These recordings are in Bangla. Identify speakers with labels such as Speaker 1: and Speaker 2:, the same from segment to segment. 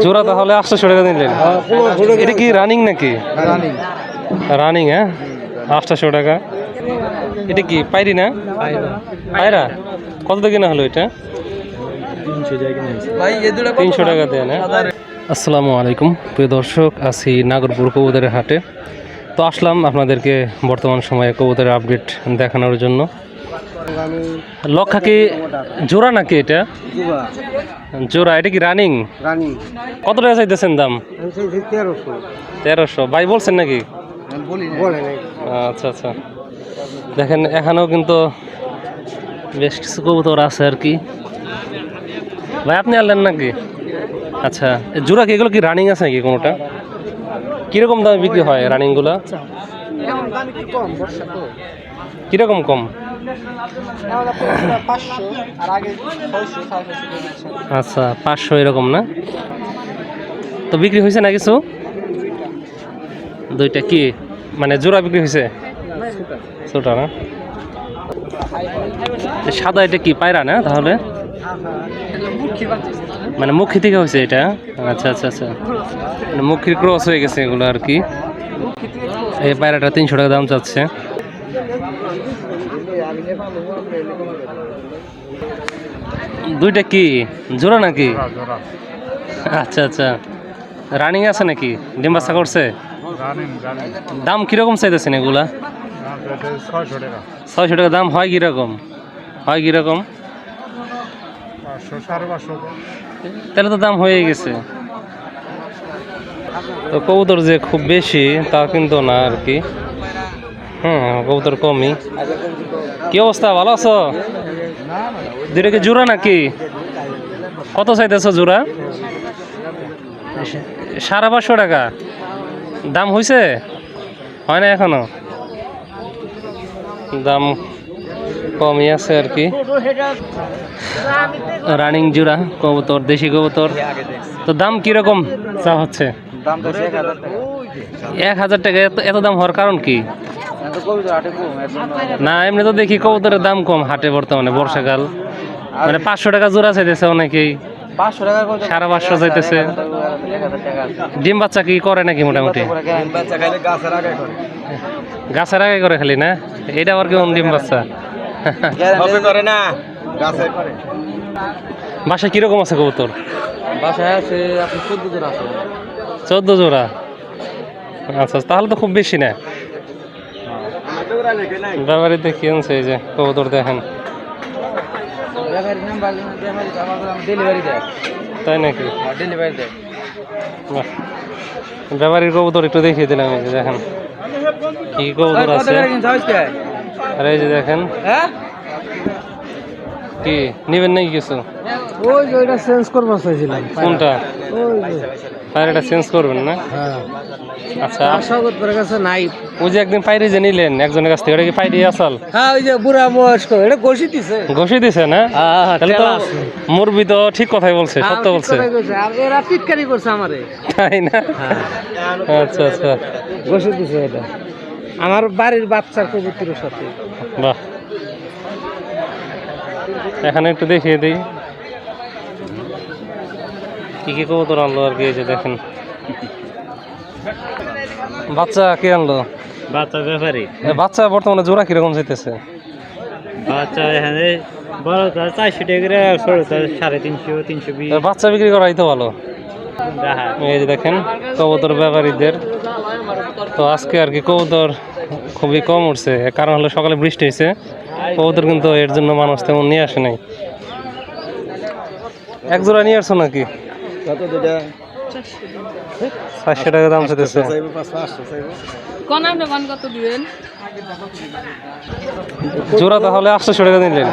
Speaker 1: জোড়া তাহলে 800 টাকা দিলেন। এটা কি রানিং নাকি? রানিং, হ্যাঁ, 800 টাকা। এটা কি পাইরি না? পায়রা কত দিয়ে কেনা হলো এটা? 300 টাকা দেন। আসসালামু আলাইকুম প্রিয় দর্শক, আছি নাগরপুর কবুতরের হাটে। তো আসলাম আপনাদেরকে বর্তমান সময়ে কবুতরের আপডেট দেখানোর জন্য। লক্ষা কি জোড়া নাকি? এটা জোড়া। এটা কি রানিং? কত টাকা চাইতেছেন দাম? 1300। ভাই বলছেন নাকি? আচ্ছা আচ্ছা, দেখেন এখানেও কিন্তু বেশ কিছু কবুতর আছে আর কি। ভাই আপনি আনলেন নাকি? আচ্ছা, জোড়া কি এগুলো কি রানিং আছে নাকি কোনোটা? কিরকম দামে বিক্রি হয় রানিংগুলো? কিরকম কম? আচ্ছা, 500 এরকম না? তো বিক্রি হয়েছে না কিছু? দুইটা কি মানে জোড়া বিক্রি হয়েছে? ছোটা না? সাদা এটা কি পায়রা না তাহলে? মানে মুখী থেকে হয়েছে এটা? আচ্ছা আচ্ছা আচ্ছা, মানে মুখির ক্রস হয়ে গেছে এগুলো আর কি। এই পায়রাটা 300 টাকা দাম চাচ্ছে। দুইটা কি জোড়া নাকি? আচ্ছা আচ্ছা, রানিং আছে নাকি? ডিম বাচ্চা করছে? দাম কিরকম চাইতেছেন এগুলা? 600 টাকা দাম। হয় কিরকম? হয় কিরকম? তাহলে তো দাম হয়ে গেছে। তো কবুতর যে খুব বেশি তা কিন্তু না আর কি। কবুতর কমই। কি অবস্থা, ভালো আছো? দুইটা কি জোড়া নাকি? কত চাইতেছ জোড়া? 550 টাকা দাম হয়েছে? হয় না এখনো? দাম কমই আছে আর কি। রানিং জোড়া কবুতর, দেশি কবুতর। তো দাম কিরকম চা হচ্ছে? 1000 টাকা। এত দাম হওয়ার কারণ কি? না এমনি তো দেখি কবুতরের দাম কম হাটে বর্তমানে, বর্ষাকাল। মানে 500 টাকা জোড়া চাইতেছে অনেকেই, 550 চাইতেছে। ডিম বাচ্চা কি করে নাকি মোটামুটি? গাছের আগে করে খালি না? এটা আবার কেমন ডিম বাচ্চা? বাসায় কিরকম আছে কবুতর?
Speaker 2: বাসায় আছে আপনি 14 জোড়া আছে।
Speaker 1: 14 জোড়া? আচ্ছা, তাহলে তো খুব বেশি না। ব্যাপারী দেখি আনছে এই যে কবুতর, দেখেন। তাই নাকি? ব্যাপারীর কবুতর একটু দেখিয়ে দিলাম, এই যে দেখেন কি কবুতর আছে। আর এই যে দেখেন, কি নিবেন নাকি কিছু?
Speaker 2: ওই যে ওইটা চেঞ্জ করবার চাইছিলাম।
Speaker 1: কোনটা?
Speaker 2: ওই যে
Speaker 1: পায়রাটা চেঞ্জ করবেন না?
Speaker 2: হ্যাঁ।
Speaker 1: আচ্ছা,
Speaker 2: আশাগতর কাছে নাই।
Speaker 1: ওই যে একদিন পাইরি যে নিলেন একজনের কাছ থেকে, ওটা কি পাইরি আসাল?
Speaker 2: হ্যাঁ, ওই যে বুড়া বয়স্ক, এটা ঘষি দিছে।
Speaker 1: ঘষি দিছে না? তাহলে তো মুরবি তো ঠিক কথাই বলছে, সত্য বলছে।
Speaker 2: আর এরা পিটকারি করছে আমারে,
Speaker 1: তাই না? আচ্ছা আচ্ছা,
Speaker 2: ঘষি দিছে এটা আমার বাড়ির বাচ্চার কবুতরের সাথে।
Speaker 1: বাহ, এখানে একটু দেখিয়ে দিই কি কি কবুতর আনলো আর কি। এই যে দেখেন, বাচ্চা কে আনলো?
Speaker 2: বাচ্চা ব্যাপারী।
Speaker 1: বাচ্চা বর্তমানে জোড়া কিরকম যেতেছে?
Speaker 2: বাচ্চা এখানে বড় 400 টাকা করে, ছোট 350, 320।
Speaker 1: বাচ্চা বিক্রি করাই তো ভালো। এই যে দেখেন কবুতর ব্যাপারীদের। তো আজকে আর কি কবুতর খুবই কম উঠছে, কারণ হলো সকালে বৃষ্টি হয়েছে, কবুতর কিন্তু এর জন্য মানুষ তেমন নিয়ে আসে নাই। এক জোড়া নিয়ে আসছো নাকি? 400 টাকা দাম চাইতেছে। জোড়া তাহলে 800 টাকা দিলেন।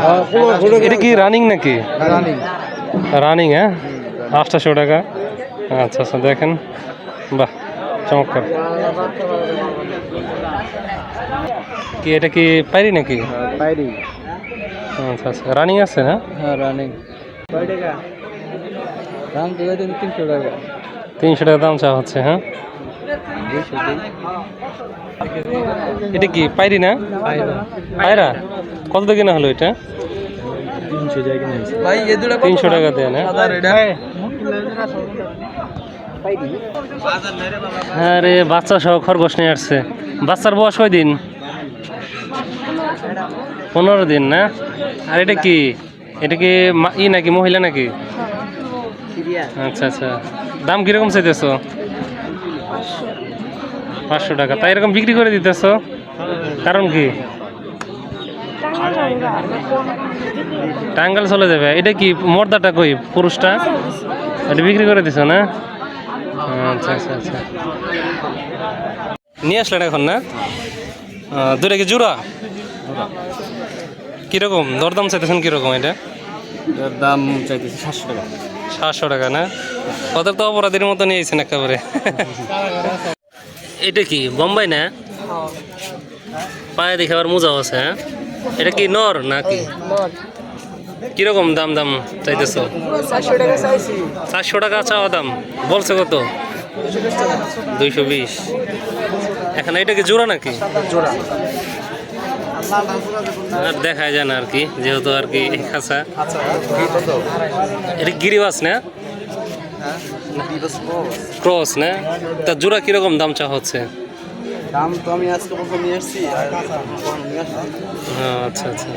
Speaker 1: এটা কি রানিং নাকি? রানিং, হ্যাঁ, 800 টাকা। আচ্ছা আচ্ছা, দেখেন, বাহ চমৎকার। কি এটা কি পাইরি নাকি?
Speaker 2: পাইরি।
Speaker 1: আচ্ছা আচ্ছা, রানিং আছে না?
Speaker 2: হ্যাঁ, রানিং। কয় টাকা দাম? তো 300 টাকা।
Speaker 1: 300 টাকা দাম চা হচ্ছে। হ্যাঁ, এটা কি পাইরি না? পায়রা কত দিয়ে কেনা হলো এটা?
Speaker 2: 300 টাকা।
Speaker 1: 300 টাকা দেয় না? আরে বাচ্চা সহ খরগোশ নিয়ে আসছে। বাচ্চার বয়স কয় দিন? 15 দিন না? আর এটা কি? এটা কি ই নাকি মহিলা নাকি? আচ্ছা আচ্ছা, দাম কিরকম চাইতেছো? 500 টাকা। তাই এরকম বিক্রি করে দিতেছো, কারণ কি? টাঙ্গাল চলে যাবে। এটা কি মর্দাটা কই, পুরুষটা? এটা বিক্রি করে দিছো না? আচ্ছা আচ্ছা আচ্ছা, নিয়ে আসলেন এখন না? দুটা কি জোড়া? কিরকম দরদাম চাইতেছেন, কিরকম এটা?
Speaker 2: দাম চাইতেছি 700 টাকা।
Speaker 1: 700 টাকা না? ওদের তো অপরাধীর মতো নিয়েছেন একেবারে। এটা কি বোম্বাই না? পায়ে দেখে আবার মোজাও আছে। হ্যাঁ, এটা কি নর নাকি? কিরকম দাম দাম চাইতেছো? 400 টাকা চাওয়া দাম, বলছে কত? 220। এখন এটা কি জোড়া নাকি? আর দেখায় যায় না আর কি, যেহেতু আর কি খাঁচা। এটা গিরিবাস না? ক্রস না? তা জোড়া কিরকম দাম চা হচ্ছে?
Speaker 2: দাম তো আমি আজকে প্রথম নিয়ে আসছি।
Speaker 1: আচ্ছা আচ্ছা।